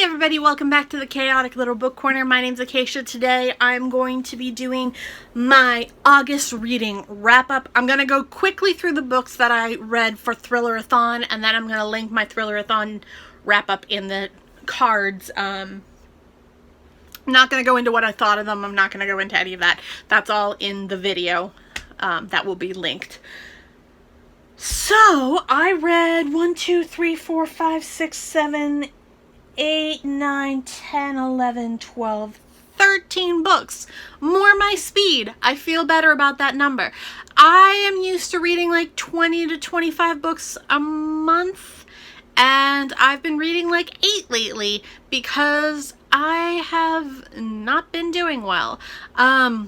Hey everybody, welcome back to the Chaotic Little Book Corner. My name's Acacia. Today I'm going to be doing my August reading wrap-up. I'm going to go quickly through the books that I read for Thriller-a-thon, and then I'm going to link my Thriller-a-thon wrap-up in the cards. I'm not going to go into what I thought of them. I'm not going to go into any of that. That's all in the video that will be linked. So, I read 1, 2, 3, 4, 5, 6, 7, 8, 9, 10, 11, 12, 13 books. More my speed. I feel better about that number. I am used to reading like 20 to 25 books a month, and I've been reading like 8 lately because I have not been doing well. I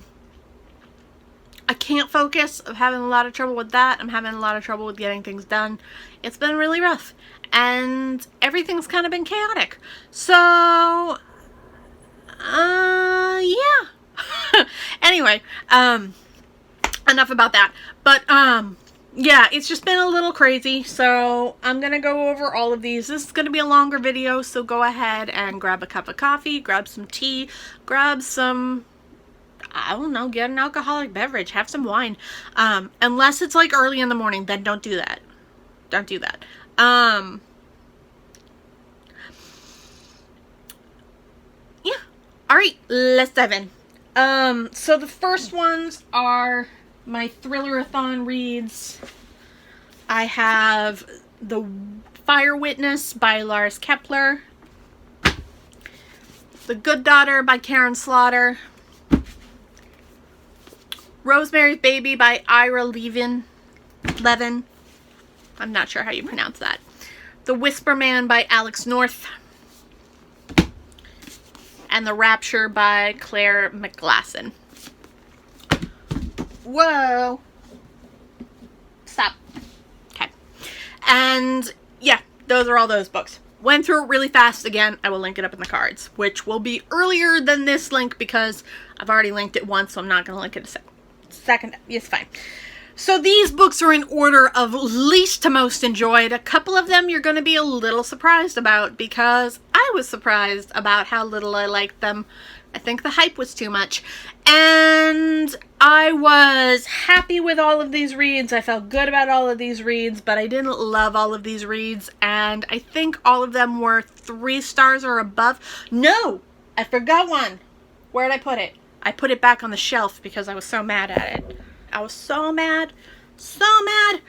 can't focus. I'm having a lot of trouble with that. I'm having a lot of trouble with getting things done. It's been really rough. And everything's kind of been chaotic. So, yeah. Anyway, enough about that. But, yeah, it's just been a little crazy. So, I'm going to go over all of these. This is going to be a longer video, so go ahead and grab a cup of coffee, grab some tea, grab some, I don't know, get an alcoholic beverage, have some wine. Unless it's like early in the morning, then don't do that. Don't do that. Yeah. Alright, let's dive in. So the first ones are my Thriller-a-thon reads. I have The Fire Witness by Lars Kepler. The Good Daughter by Karen Slaughter. Rosemary's Baby by Ira Levin. I'm not sure how you pronounce that. The Whisper Man by Alex North. And The Rapture by Claire McGlasson. Whoa. Stop. Okay. And yeah, those are all those books. Went through it really fast. Again, I will link it up in the cards, which will be earlier than this link because I've already linked it once, so I'm not going to link it a second. It's fine. So these books are in order of least to most enjoyed. A couple of them you're going to be a little surprised about because I was surprised about how little I liked them. I think the hype was too much. And I was happy with all of these reads. I felt good about all of these reads, but I didn't love all of these reads. And I think all of them were 3 stars or above. No! I forgot one. Where did I put it? I put it back on the shelf because I was so mad at it. I was so mad. So mad.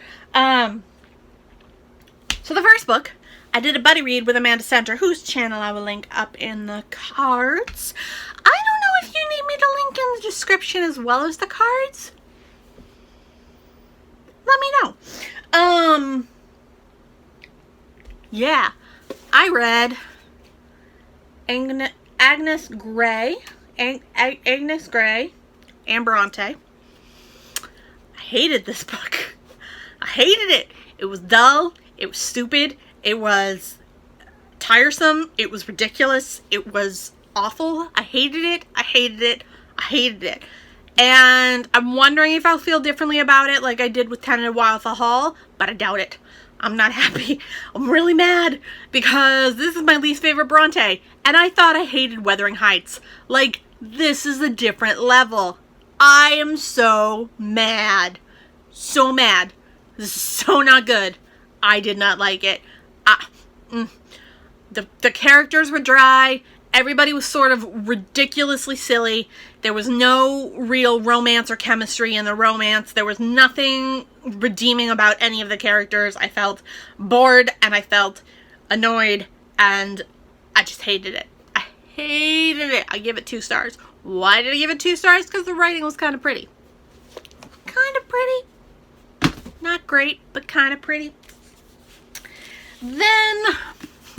So the first book, I did a buddy read with Amanda Center, whose channel I will link up in the cards. I don't know if you need me to link in the description as well as the cards. Let me know. Yeah. I read Agnes Grey, Anne Bronte. I hated this book. I hated it. It was dull. It was stupid. It was tiresome. It was ridiculous. It was awful. I hated it. I hated it. I hated it. And I'm wondering if I'll feel differently about it like I did with Tenant Wildfell Hall, but I doubt it. I'm not happy. I'm really mad because this is my least favorite Bronte, and I thought I hated Wuthering Heights. Like, this is a different level. I am so mad. So mad. This is so not good. I did not like it. The characters were dry. Everybody was sort of ridiculously silly. There was no real romance or chemistry in the romance. There was nothing redeeming about any of the characters. I felt bored and I felt annoyed and I just hated it. I hated it. I give it 2 stars. Why did I give it 2 stars? Because the writing was kind of pretty. Kind of pretty. Not great, but kind of pretty. Then,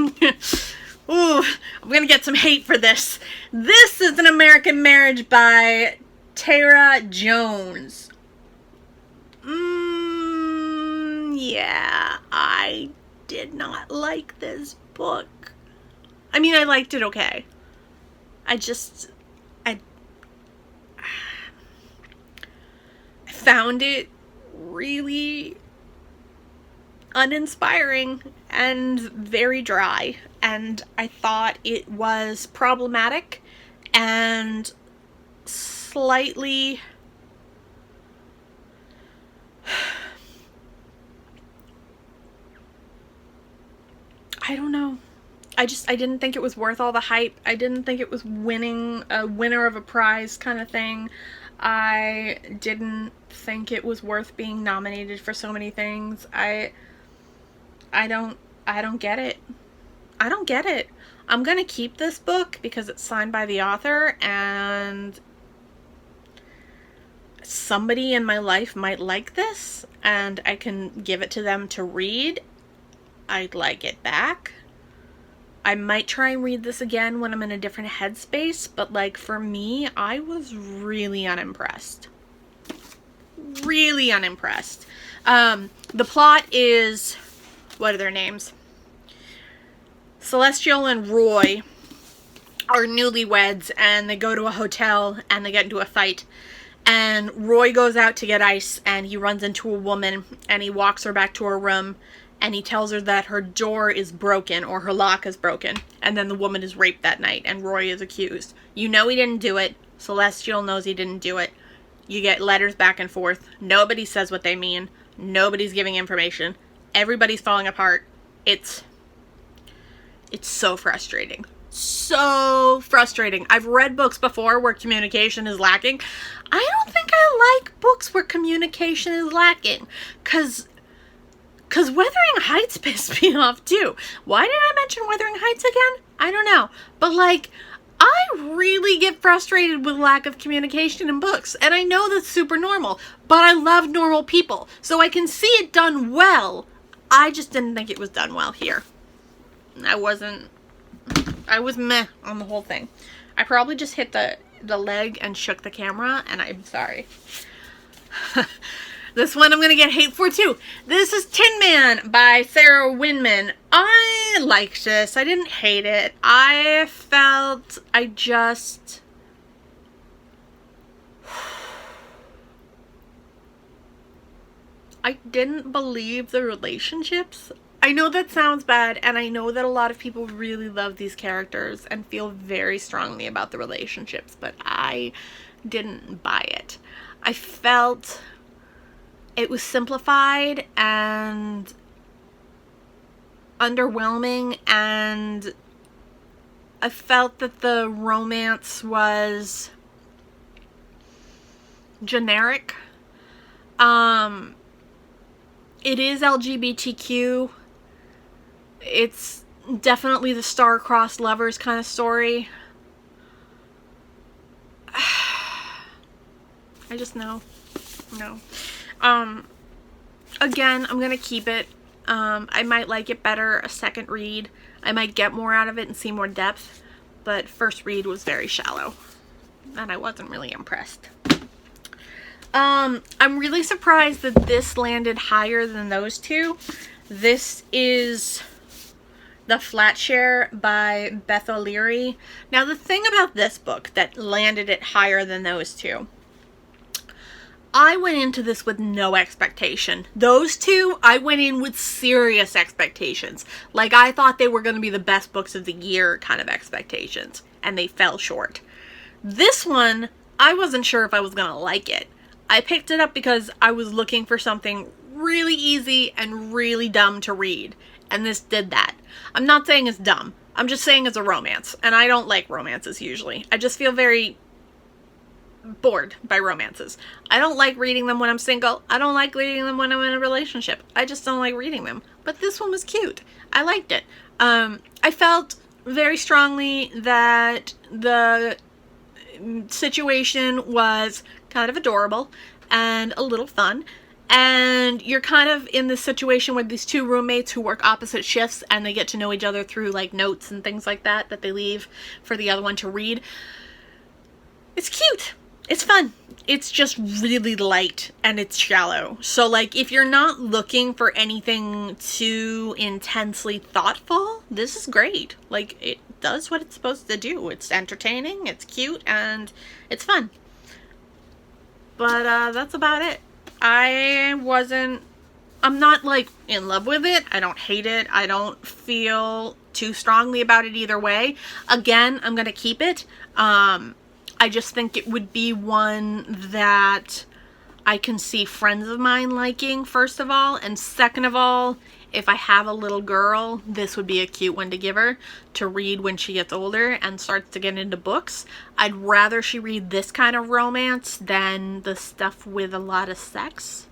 ooh, I'm going to get some hate for this. This is An American Marriage by Tara Jones. Yeah, I did not like this book. I mean, I liked it okay. I found it really uninspiring and very dry, and I thought it was problematic and slightly I don't know. I didn't think it was worth all the hype. I didn't think it was winning a winner of a prize kind of thing. I didn't think it was worth being nominated for so many things. I don't get it. I don't get it. I'm going to keep this book because it's signed by the author, and somebody in my life might like this, and I can give it to them to read. I'd like it back. I might try and read this again when I'm in a different headspace, but like for me, I was really unimpressed. Really unimpressed. The plot is, what are their names? Celestial and Roy are newlyweds, and they go to a hotel and they get into a fight. And Roy goes out to get ice, and he runs into a woman, and he walks her back to her room, and he tells her that her door is broken, or her lock is broken. And then the woman is raped that night, and Roy is accused. You know he didn't do it. Celestial knows he didn't do it. You get letters back and forth. Nobody says what they mean. Nobody's giving information. Everybody's falling apart. It's so frustrating. So frustrating. I've read books before where communication is lacking. I don't think I like books where communication is lacking. Because Wuthering Heights pissed me off too. Why did I mention Wuthering Heights again? I don't know. But like, I really get frustrated with lack of communication in books. And I know that's super normal. But I love normal people. So I can see it done well. I just didn't think it was done well here. I was meh on the whole thing. I probably just hit the leg and shook the camera, and I'm sorry. This one I'm going to get hate for too. This is Tin Man by Sarah Winman. I liked this. I didn't hate it. I didn't believe the relationships. I know that sounds bad, and I know that a lot of people really love these characters and feel very strongly about the relationships, but I didn't buy it. I felt it was simplified and underwhelming, and I felt that the romance was generic. It is LGBTQ. It's definitely the star-crossed lovers kind of story. I just know. No. Again, I'm gonna keep it. I might like it better a second read. I might get more out of it and see more depth. But first read was very shallow. And I wasn't really impressed. I'm really surprised that this landed higher than those two. This is The Flatshare by Beth O'Leary. Now, the thing about this book that landed it higher than those two, I went into this with no expectation. Those two, I went in with serious expectations. Like, I thought they were going to be the best books of the year kind of expectations, and they fell short. This one, I wasn't sure if I was going to like it. I picked it up because I was looking for something really easy and really dumb to read, and this did that. I'm not saying it's dumb. I'm just saying it's a romance, and I don't like romances usually. I just feel very bored by romances. I don't like reading them when I'm single. I don't like reading them when I'm in a relationship. I just don't like reading them. But this one was cute. I liked it. I felt very strongly that the situation was kind of adorable and a little fun. And you're kind of in this situation with these two roommates who work opposite shifts, and they get to know each other through like notes and things like that they leave for the other one to read. It's cute. It's fun. It's just really light and it's shallow. So like if you're not looking for anything too intensely thoughtful, this is great. Like it does what it's supposed to do. It's entertaining, it's cute, and it's fun. But that's about it. I wasn't I'm not like in love with it. I don't hate it. I don't feel too strongly about it either way. Again, I'm going to keep it. I just think it would be one that I can see friends of mine liking, first of all. And second of all, if I have a little girl, this would be a cute one to give her to read when she gets older and starts to get into books. I'd rather she read this kind of romance than the stuff with a lot of sex.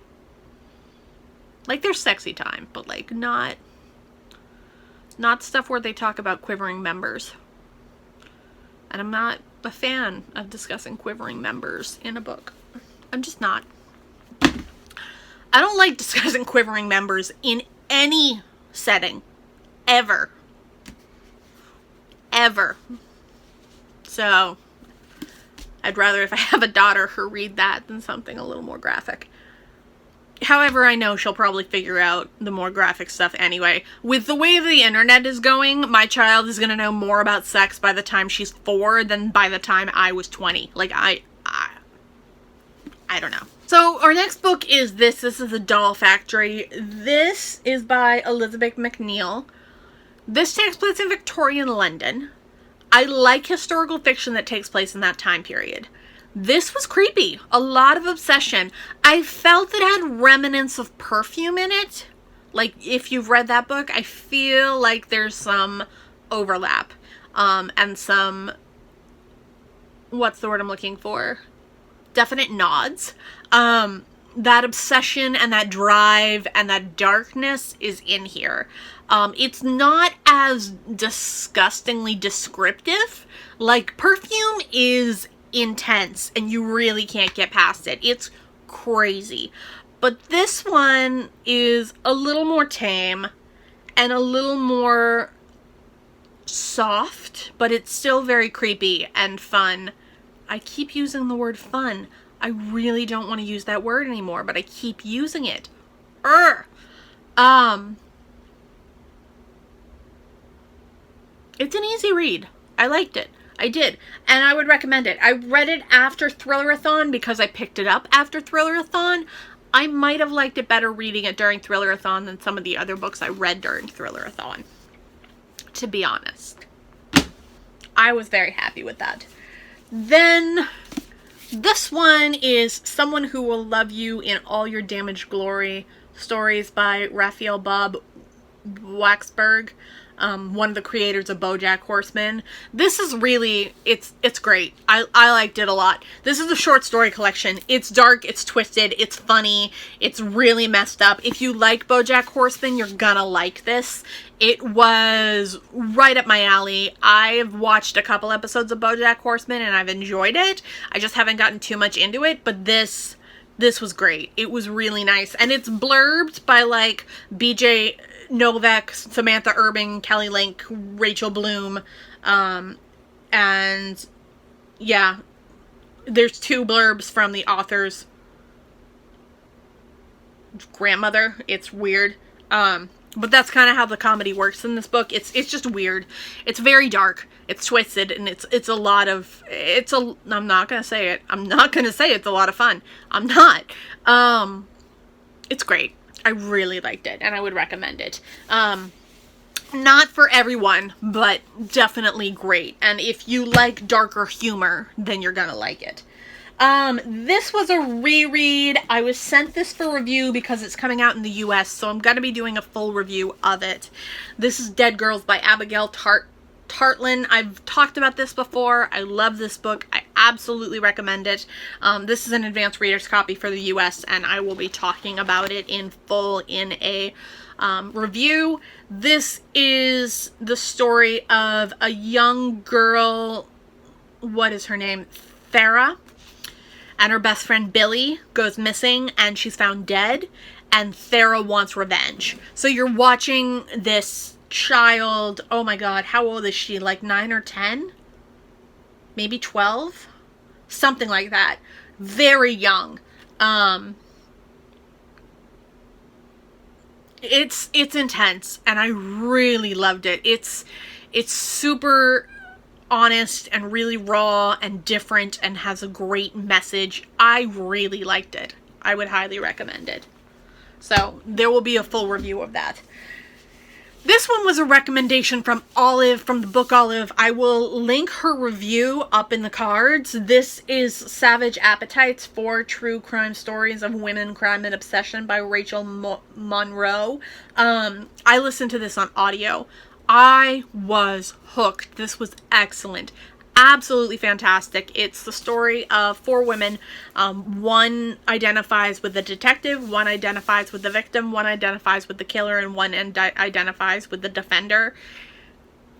Like, there's sexy time, but like not stuff where they talk about quivering members. And I'm not a fan of discussing quivering members in a book. I'm just not. I don't like discussing quivering members in any setting. Ever. Ever. So, I'd rather, if I have a daughter, her read that than something a little more graphic. However, I know she'll probably figure out the more graphic stuff anyway. With the way the internet is going, my child is going to know more about sex by the time she's 4 than by the time I was 20. Like, I don't know. So, our next book is this. This is The Doll Factory. This is by Elizabeth McNeil. This takes place in Victorian London. I like historical fiction that takes place in that time period. This was creepy. A lot of obsession. I felt it had remnants of perfume in it. Like, if you've read that book, I feel like there's some overlap. And some... what's the word I'm looking for? Definite nods. That obsession and that drive and that darkness is in here. It's not as disgustingly descriptive. Like, perfume is intense and you really can't get past it. It's crazy. But this one is a little more tame and a little more soft, but it's still very creepy and fun. I keep using the word fun. I really don't want to use that word anymore, but I keep using it. It's an easy read. I liked it. I did. And I would recommend it. I read it after Thrillerathon because I picked it up after Thrillerathon. I might have liked it better reading it during Thrillerathon than some of the other books I read during Thrillerathon. To be honest. I was very happy with that. Then, this one is Someone Who Will Love You in All Your Damaged Glory. Stories by Raphael Bob Waksberg. One of the creators of BoJack Horseman. This is really, it's great. I liked it a lot. This is a short story collection. It's dark, it's twisted, it's funny, it's really messed up. If you like BoJack Horseman, you're gonna like this. It was right up my alley. I've watched a couple episodes of BoJack Horseman and I've enjoyed it. I just haven't gotten too much into it, but this was great. It was really nice. And it's blurbed by like BJ Novak, Samantha Irving, Kelly Link, Rachel Bloom, and yeah, there's 2 blurbs from the author's grandmother. It's weird, but that's kind of how the comedy works in this book. It's just weird. It's very dark. It's twisted, and it's a lot of, I'm not gonna say it. I'm not gonna say it's a lot of fun. I'm not. It's great. I really liked it, and I would recommend it. Not for everyone, but definitely great. And if you like darker humor, then you're gonna like it. This was a reread. I was sent this for review because it's coming out in the US, so I'm gonna be doing a full review of it. This is Dead Girls by Abigail Tartland. I've talked about this before. I love this book. I absolutely recommend it. This is an advanced reader's copy for the US, and I will be talking about it in full in a review. This is the story of a young girl, what is her name? Thera, and her best friend Billy goes missing, and she's found dead, and Thera wants revenge. So you're watching this child, oh my god, how old is she? Like 9 or 10? Maybe 12? Something like that. Very young. It's intense, and I really loved it. It's super honest and really raw and different and has a great message. I really liked it. I would highly recommend it. So there will be a full review of that. This one was a recommendation from Olive, from the book Olive. I will link her review up in the cards. This is Savage Appetites: 4 True Crime Stories of Women, Crime, and Obsession by Rachel Monroe. I listened to this on audio. I was hooked. This was excellent. Absolutely fantastic. It's the story of 4 women. One identifies with the detective, one identifies with the victim, one identifies with the killer, and one identifies with the defender.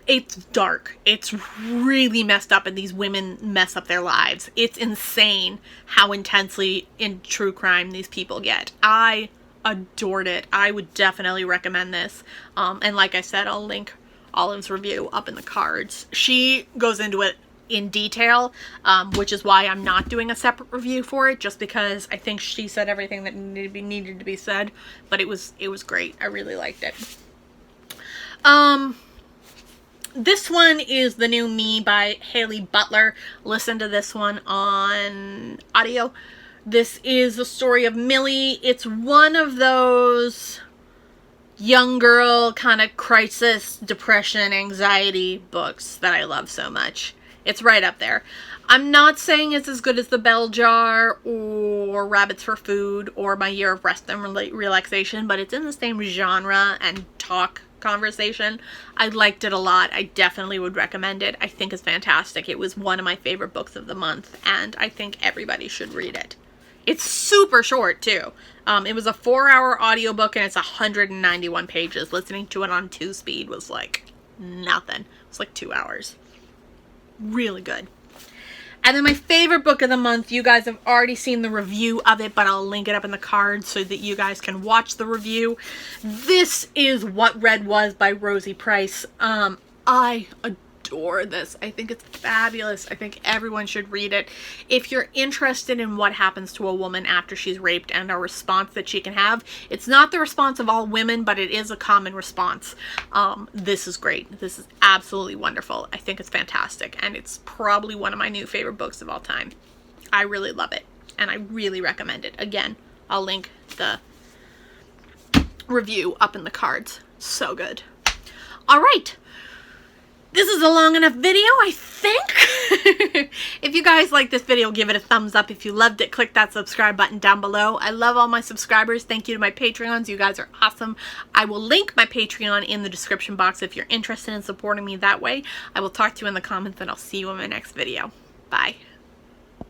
It's dark. It's really messed up, and these women mess up their lives. It's insane how intensely in true crime these people get. I adored it. I would definitely recommend this. And like I said, I'll link Olive's review up in the cards. She goes into it in detail, which is why I'm not doing a separate review for it, just because I think she said everything that needed to be said. But it was great. I really liked it. This one is The New Me by Haley Butler. Listen to this one on audio. This is the story of Millie. It's one of those young girl kind of crisis, depression, anxiety books that I love so much. It's right up there. I'm not saying it's as good as The Bell Jar or Rabbits for Food or My Year of Rest and Relaxation, but it's in the same genre and talk conversation. I liked it a lot. I definitely would recommend it. I think it's fantastic. It was one of my favorite books of the month, and I think everybody should read it. It's super short, too. It was a 4-hour audiobook, and it's 191 pages. Listening to it on 2-speed was like nothing. It was like 2 hours. Really good. And then my favorite book of the month, you guys have already seen the review of it, but I'll link it up in the cards so that you guys can watch the review. This is What Red Was by Rosie Price. I adore this. I think it's fabulous. I think everyone should read it. If you're interested in what happens to a woman after she's raped and a response that she can have, it's not the response of all women, but it is a common response. This is great. This is absolutely wonderful. I think it's fantastic, and it's probably one of my new favorite books of all time. I really love it, and I really recommend it. Again, I'll link the review up in the cards. So good. All right. This is a long enough video, I think. If you guys like this video, give it a thumbs up. If you loved it, click that subscribe button down below. I love all my subscribers. Thank you to my Patreons. You guys are awesome. I will link my Patreon in the description box if you're interested in supporting me that way. I will talk to you in the comments, and I'll see you in my next video. Bye.